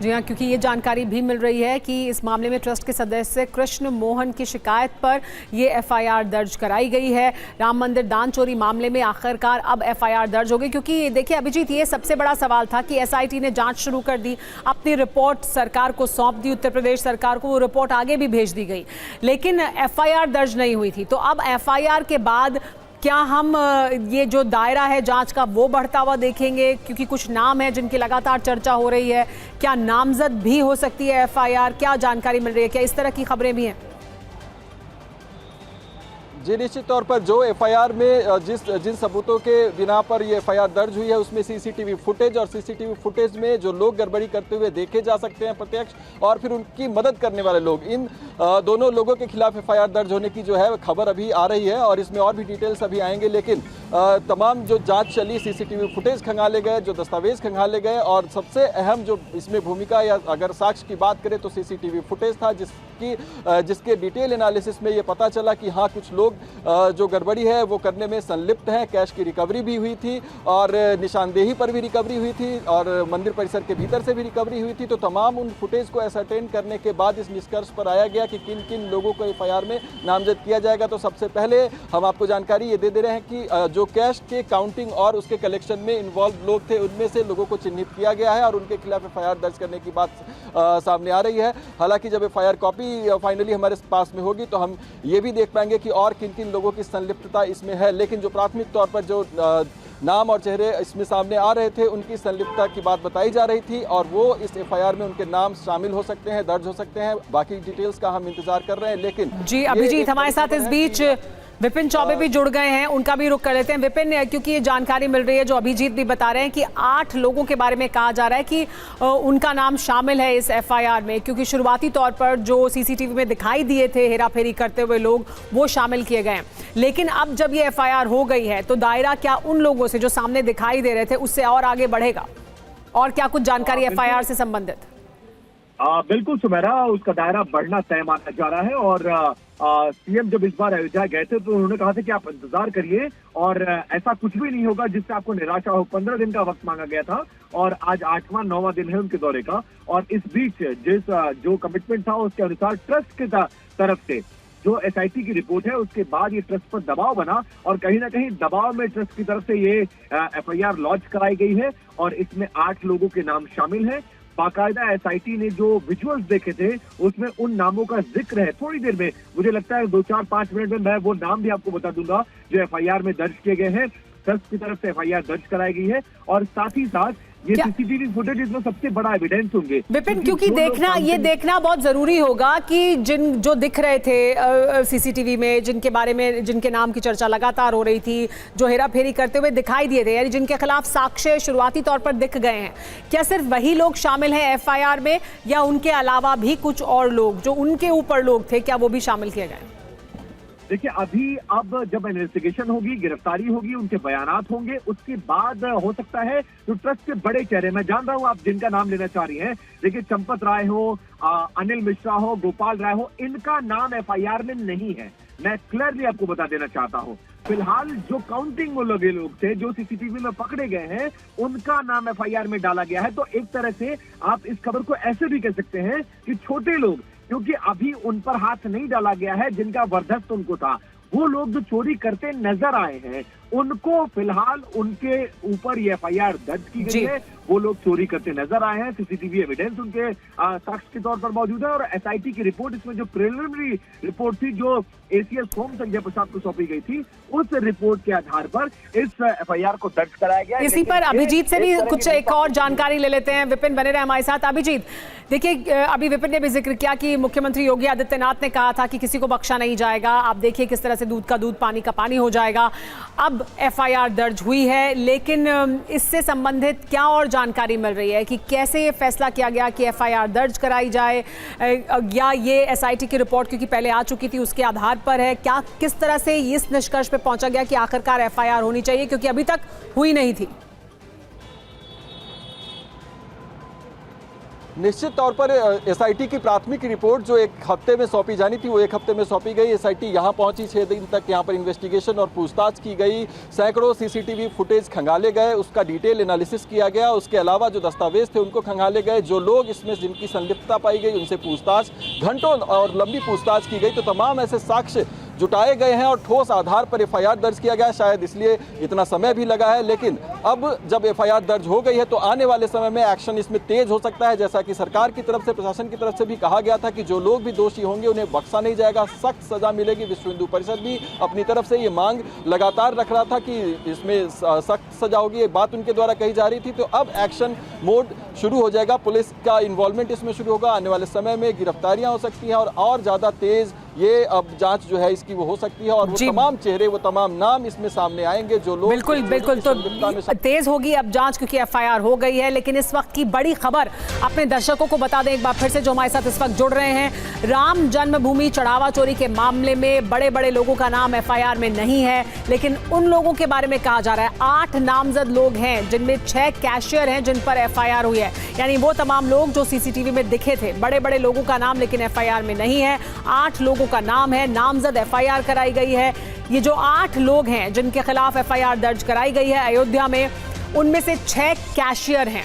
जी हाँ, क्योंकि ये जानकारी भी मिल रही है कि इस मामले में ट्रस्ट के सदस्य कृष्ण मोहन की शिकायत पर ये एफआईआर दर्ज कराई गई है। राम मंदिर दान चोरी मामले में आखिरकार अब एफआईआर दर्ज हो गई, क्योंकि देखिए अभिजीत, ये सबसे बड़ा सवाल था कि एसआईटी ने जांच शुरू कर दी, अपनी रिपोर्ट सरकार को सौंप दी, उत्तर प्रदेश सरकार को, वो रिपोर्ट आगे भी भेज दी गई, लेकिन एफआईआर दर्ज नहीं हुई थी। तो अब एफआईआर के बाद क्या हम ये जो दायरा है जांच का वो बढ़ता हुआ देखेंगे, क्योंकि कुछ नाम है जिनकी लगातार चर्चा हो रही है, क्या नामजद भी हो सकती है एफआईआर? क्या जानकारी मिल रही है, क्या इस तरह की खबरें भी हैं? जी निश्चित तौर पर जो एफआईआर में जिन सबूतों के बिना पर ये एफआईआर दर्ज हुई है उसमें सीसीटीवी फुटेज और सीसीटीवी फुटेज में जो लोग गड़बड़ी करते हुए देखे जा सकते हैं प्रत्यक्ष, और फिर उनकी मदद करने वाले लोग, इन दोनों लोगों के खिलाफ एफआईआर दर्ज होने की जो है खबर अभी आ रही है और इसमें और भी डिटेल्स अभी आएंगे। लेकिन तमाम जो जाँच चली, सीसीटीवी फुटेज खंगाले गए, जो दस्तावेज खंगाले गए, और सबसे अहम जो इसमें भूमिका या अगर साक्ष्य की बात करें तो सीसीटीवी फुटेज था, जिसके डिटेल एनालिसिस में ये पता चला कि हाँ कुछ लोग जो गड़बड़ी है वो करने में संलिप्त हैं। कैश की रिकवरी भी हुई थी और निशानदेही पर भी रिकवरी हुई थी और मंदिर परिसर के भीतर से भी रिकवरी हुई थी। तो तमाम उन फुटेज को एसरटेन करने के बाद इस निष्कर्ष पर आया गया कि किन किन लोगों को एफआईआर में नामजद किया जाएगा। तो सबसे पहले हम आपको जानकारी ये दे रहे हैं कि जो कैश के काउंटिंग और उसके कलेक्शन में इन्वॉल्व लोग थे उनमें से लोगों को चिन्हित किया गया है और उनके खिलाफ एफआईआर दर्ज करने की बात सामने आ रही है। हालांकि जब एफआईआर कॉपी फाइनली हमारे पास में होगी तो हम ये भी देख पाएंगे कि और किन किन लोगों की संलिप्तता इसमें है। लेकिन जो प्राथमिक तौर पर जो नाम और चेहरे इसमें सामने आ रहे थे उनकी संलिप्तता की बात बताई जा रही थी और वो इस एफआईआर में उनके नाम शामिल हो सकते हैं, दर्ज हो सकते हैं। बाकी डिटेल्स का हम इंतजार कर रहे हैं। लेकिन जी अभिजीत, हमारे साथ इस बीच विपिन चौबे भी जुड़ गए हैं, उनका भी रुख कर लेते हैं। विपिन, क्योंकि ये जानकारी मिल रही है, जो अभिजीत भी बता रहे हैं कि 8 लोगों के बारे में कहा जा रहा है कि उनका नाम शामिल है इस एफआईआर में, क्योंकि शुरुआती तौर पर जो सीसीटीवी में दिखाई दिए थे हेराफेरी करते हुए लोग, वो शामिल किए गए हैं। लेकिन अब जब ये एफआईआर हो गई है तो दायरा क्या उन लोगों से जो सामने दिखाई दे रहे थे उससे और आगे बढ़ेगा, और क्या कुछ जानकारी एफआईआर से संबंधित? बिल्कुल सुमेरा, उसका दायरा बढ़ना तय माना जा रहा है और सीएम जब इस बार अयोध्या गए थे तो उन्होंने कहा था कि आप इंतजार करिए और ऐसा कुछ भी नहीं होगा जिससे आपको निराशा हो। 15 दिन का वक्त मांगा गया था और आज 8वां 9वां दिन है उनके दौरे का। और इस बीच जो कमिटमेंट था उसके अनुसार ट्रस्ट की तरफ से जो एसआईटी की रिपोर्ट है उसके बाद ये ट्रस्ट पर दबाव बना और कहीं ना कहीं दबाव में ट्रस्ट की तरफ से ये एफआईआर लॉन्च कराई गई है और इसमें 8 लोगों के नाम शामिल हैं। बाकायदा एसआईटी ने जो विजुअल्स देखे थे उसमें उन नामों का जिक्र है। थोड़ी देर में, मुझे लगता है 2-4-5 मिनट में मैं वो नाम भी आपको बता दूंगा जो एफआईआर में दर्ज किए गए हैं। ट्रस्ट की तरफ से एफआईआर दर्ज कराई गई है और साथ ही साथ ये सीसीटीवी फुटेज इसमें सबसे बड़ा एविडेंस होंगे। विपिन, क्योंकि देखना बहुत जरूरी होगा कि जो दिख रहे थे सीसीटीवी में, जिनके बारे में, जिनके नाम की चर्चा लगातार हो रही थी, जो हेराफेरी करते हुए दिखाई दिए थे, यानी जिनके खिलाफ साक्ष्य शुरुआती तौर पर दिख गए हैं, क्या सिर्फ वही लोग शामिल हैं एफआईआर में या उनके अलावा भी कुछ और लोग जो उनके ऊपर लोग थे, क्या वो भी शामिल किए गए? देखिए, अब जब इन्वेस्टिगेशन होगी, गिरफ्तारी होगी, उनके बयानात होंगे, उसके बाद हो सकता है जो ट्रस्ट के बड़े चेहरे, मैं जान रहा हूं आप जिनका नाम लेना चाह रही हैं, देखिए चंपत राय हो, अनिल मिश्रा हो, गोपाल राय हो, इनका नाम एफआईआर में नहीं है। मैं क्लियरली आपको बता देना चाहता हूं। फिलहाल जो काउंटिंग वो लोग थे जो सीसीटीवी में पकड़े गए हैं उनका नाम एफआईआर में डाला गया है। तो एक तरह से आप इस खबर को ऐसे भी कह सकते हैं कि छोटे लोग, क्योंकि अभी उन पर हाथ नहीं डाला गया है, जिनका वर्चस्व उनको था, वो लोग जो चोरी करते नजर आए हैं उनको फिलहाल उनके ऊपर ये एफआईआर दर्ज की गई है। वो लोग चोरी करते नजर आए हैं, सीसीटीवी एविडेंस उनके साक्ष्य के तौर पर मौजूद है और एसआईटी की रिपोर्ट, इसमें जो प्रिलिमिनरी रिपोर्ट थी जो एसीएस होम संजय प्रसाद को सौंपी गई थी, उस रिपोर्ट के आधार पर इस एफआईआर को दर्ज कराया गया। इसी पर अभिजीत से भी कुछ एक और जानकारी ले लेते हैं। विपिन बने रहे हमारे साथ। अभिजीत, देखिए अभी विपिन ने भी जिक्र किया कि मुख्यमंत्री योगी आदित्यनाथ ने कहा था कि किसी को बख्शा नहीं जाएगा। आप देखिए किस तरह से दूध का दूध पानी का पानी हो जाएगा। अब एफआईआर दर्ज हुई है, लेकिन इससे संबंधित क्या और जानकारी मिल रही है कि कैसे ये फैसला किया गया कि एफआईआर दर्ज कराई जाए, या ये एसआईटी की रिपोर्ट क्योंकि पहले आ चुकी थी उसके आधार पर है? क्या किस तरह से इस निष्कर्ष पे पहुंचा गया कि आखिरकार एफआईआर होनी चाहिए, क्योंकि अभी तक हुई नहीं थी? निश्चित तौर पर एसआईटी की प्राथमिक रिपोर्ट जो एक हफ्ते में सौंपी जानी थी वो एक हफ्ते में सौंपी गई। एसआईटी यहां पहुंची, 6 दिन तक यहां पर इन्वेस्टिगेशन और पूछताछ की गई। सैकड़ों सीसीटीवी फुटेज खंगाले गए, उसका डिटेल एनालिसिस किया गया। उसके अलावा जो दस्तावेज थे उनको खंगाले गए। जो लोग इसमें जिनकी संलिप्तता पाई गई उनसे पूछताछ, घंटों और लंबी पूछताछ की गई। तो तमाम ऐसे साक्ष्य जुटाए गए हैं और ठोस आधार पर एफआईआर दर्ज किया गया। शायद इसलिए इतना समय भी लगा है, लेकिन अब जब एफआईआर दर्ज हो गई है तो आने वाले समय में एक्शन इसमें तेज हो सकता है। जैसा कि सरकार की तरफ से, प्रशासन की तरफ से भी कहा गया था कि जो लोग भी दोषी होंगे उन्हें बख्शा नहीं जाएगा, सख्त सजा मिलेगी। विश्व हिंदू परिषद भी अपनी तरफ से ये मांग लगातार रख रहा था कि इसमें सख्त सजा होगी, ये बात उनके द्वारा कही जा रही थी। तो अब एक्शन मोड शुरू हो जाएगा, पुलिस का इन्वॉल्वमेंट इसमें शुरू होगा। आने वाले समय में गिरफ्तारियां हो सकती हैं और ज़्यादा तेज ये अब जांच जो है इसकी वो हो सकती है और वो तमाम चेहरे, वो तमाम नाम इसमें सामने आएंगे जो लोग बिल्कुल तो तेज होगी अब जांच, क्योंकि एफआईआर हो गई है। लेकिन इस वक्त की बड़ी खबर अपने दर्शकों को बता दें एक बार फिर से, जो हमारे साथ इस वक्त जुड़ रहे हैं। राम जन्मभूमि चढ़ावा चोरी के मामले में बड़े बड़े लोगों का नाम एफआईआर में नहीं है, लेकिन उन लोगों के बारे में कहा जा रहा है 8 नामजद लोग हैं जिनमें 6 कैशियर हैं जिन पर एफआईआर हुई है। यानी वो तमाम लोग जो सीसीटीवी में दिखे थे, बड़े बड़े लोगों का नाम लेकिन एफआईआर में नहीं है। 8 लोगों का नाम है, नामजद एफआईआर कराई गई है। ये जो 8 लोग हैं जिनके खिलाफ एफआईआर दर्ज कराई गई है अयोध्या में, उनमें से 6 कैशियर हैं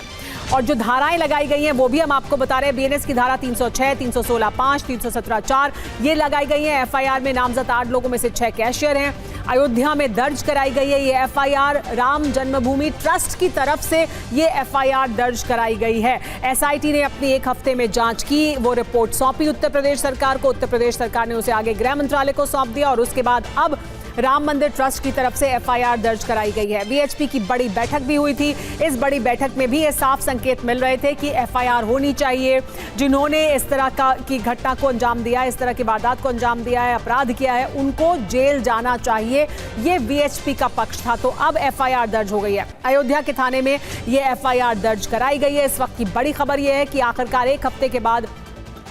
और जो धाराएं लगाई गई हैं वो भी हम आपको बता रहे हैं। बीएनएस की धारा 306, 316(5), 317(4) ये लगाई गई है। एफआईआर में नामजद 8 लोगों में से 6 कैशियर हैं। अयोध्या में दर्ज कराई गई है ये एफआईआर। राम जन्मभूमि ट्रस्ट की तरफ से ये एफआईआर दर्ज कराई गई है। एसआईटी ने अपनी 1 हफ्ते में जांच की, वो रिपोर्ट सौंपी उत्तर प्रदेश सरकार को। उत्तर प्रदेश सरकार ने उसे आगे गृह मंत्रालय को सौंप दिया और उसके बाद अब राम मंदिर ट्रस्ट की तरफ से एफआईआर दर्ज कराई गई है। वीएचपी की बड़ी बैठक भी हुई थी। इस बड़ी बैठक में भी ये साफ संकेत मिल रहे थे कि एफआईआर होनी चाहिए। जिन्होंने इस तरह की घटना को अंजाम दिया, इस तरह की वारदात को अंजाम दिया है, अपराध किया है, उनको जेल जाना चाहिए, ये वीएचपी का पक्ष था। तो अब एफआईआर दर्ज हो गई है। अयोध्या के थाने में ये एफआईआर दर्ज कराई गई है। इस वक्त की बड़ी खबर यह है कि आखिरकार 1 हफ्ते के बाद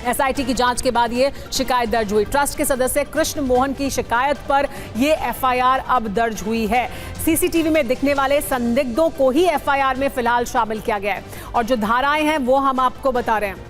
एसआईटी की जांच के बाद ये शिकायत दर्ज हुई। ट्रस्ट के सदस्य कृष्ण मोहन की शिकायत पर ये एफआईआर अब दर्ज हुई है। सीसीटीवी में दिखने वाले संदिग्धों को ही एफआईआर में फिलहाल शामिल किया गया है और जो धाराएं हैं वो हम आपको बता रहे हैं।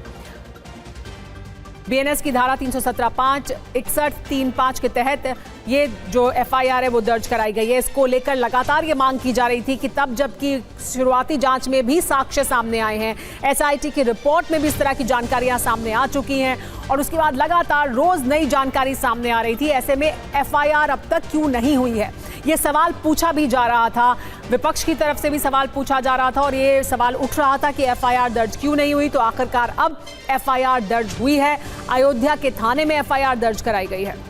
बीएनएस की धारा 317(5), 61(3)(5) के तहत ये जो एफआईआर है वो दर्ज कराई गई है। इसको लेकर लगातार ये मांग की जा रही थी कि तब जबकि शुरुआती जांच में भी साक्ष्य सामने आए हैं, एसआईटी की रिपोर्ट में भी इस तरह की जानकारियां सामने आ चुकी हैं और उसके बाद लगातार रोज नई जानकारी सामने आ रही थी। ऐसे में एफआईआर अब तक क्यों नहीं हुई है, ये सवाल पूछा भी जा रहा था। विपक्ष की तरफ से भी सवाल पूछा जा रहा था और ये सवाल उठ रहा था कि एफआईआर दर्ज क्यों नहीं हुई। तो आखिरकार अब एफआईआर दर्ज हुई है। अयोध्या के थाने में एफआईआर दर्ज कराई गई है।